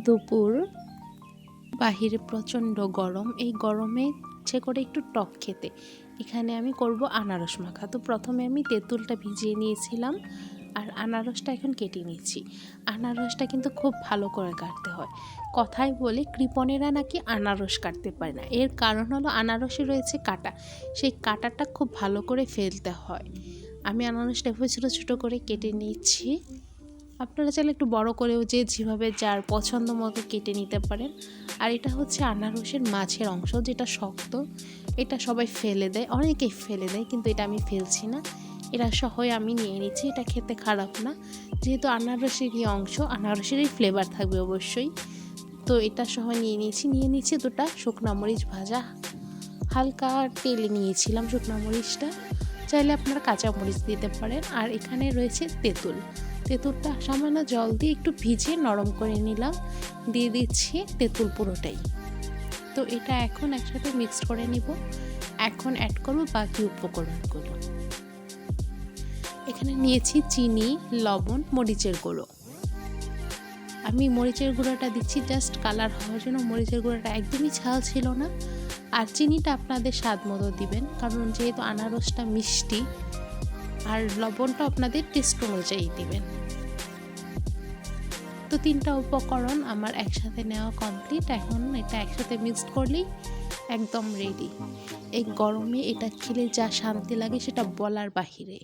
দুপুর, বাহিরে প্রচণ্ড গরম। এই গরমে ইচ্ছে করে একটু টক খেতে। এখানে আমি করব আনারস মাখা। তো প্রথমে আমি তেঁতুলটা ভিজিয়ে নিয়েছিলাম আর আনারসটা এখন কেটে নিচ্ছি। আনারসটা কিন্তু খুব ভালো করে কাটতে হয়। কথায় বলে কৃপণেরা নাকি আনারস কাটতে পারে না, এর কারণ হলো আনারসে রয়েছে কাঁটা, সেই কাঁটাটা খুব ভালো করে ফেলতে হয়। আমি আনারসটা এভাবে ছোটো ছোটো করে কেটে নিচ্ছি। আপনারা চাইলে একটু বড় করেও যেভাবে যার পছন্দ মতো কেটে নিতে পারেন। আর এটা হচ্ছে আনারসের মাঝের অংশ যেটা শক্ত, এটা সবাই ফেলে দেয়, অনেকেই ফেলে দেয়, কিন্তু এটা আমি ফেলছি না, এটা সহই আমি নিয়ে নিচ্ছি। এটা খেতে খারাপ না, যেহেতু আনারসেরই অংশ, আনারসেরই ফ্লেভার থাকবে অবশ্যই। তো এটা সহ নিয়ে নিচ্ছি দুটা শুকনো মরিচ ভাজা, হালকা তেলে নিয়েছিলাম শুকনো মরিচটা, চাইলে আপনারা কাঁচা মরিচ দিতে পারেন। আর এখানে রয়েছে তেঁতুলটা সামান্য জল দিয়ে একটু ভিজিয়ে নরম করে নিলাম, দিয়ে দিচ্ছি তেঁতুল পুরোটাই। তো এটা এখন একসাথে মিক্সড করে নিব। এখন অ্যাড করব বাকি উপকরণগুলো। এখানে নিয়েছি চিনি, লবণ, মরিচের গুঁড়ো। আমি মরিচের গুঁড়োটা দিচ্ছি জাস্ট কালার হওয়ার জন্য, মরিচের গুঁড়োটা একদমই ঝাল ছিল না। আর চিনিটা আপনাদের স্বাদ মতো দিবেন, কারণ যেহেতু আনারসটা মিষ্টি। আর লবণটা আপনাদের টেস্ট অনুযায়ী দিবেন। তো তিনটা উপকরণ আমার একসাথে নেওয়া কমপ্লিট। এখন এটা একসাথে মিক্সড করলেই একদম রেডি। এই গরমে এটা খেলে যা শান্তি লাগে সেটা বলার বাহিরে।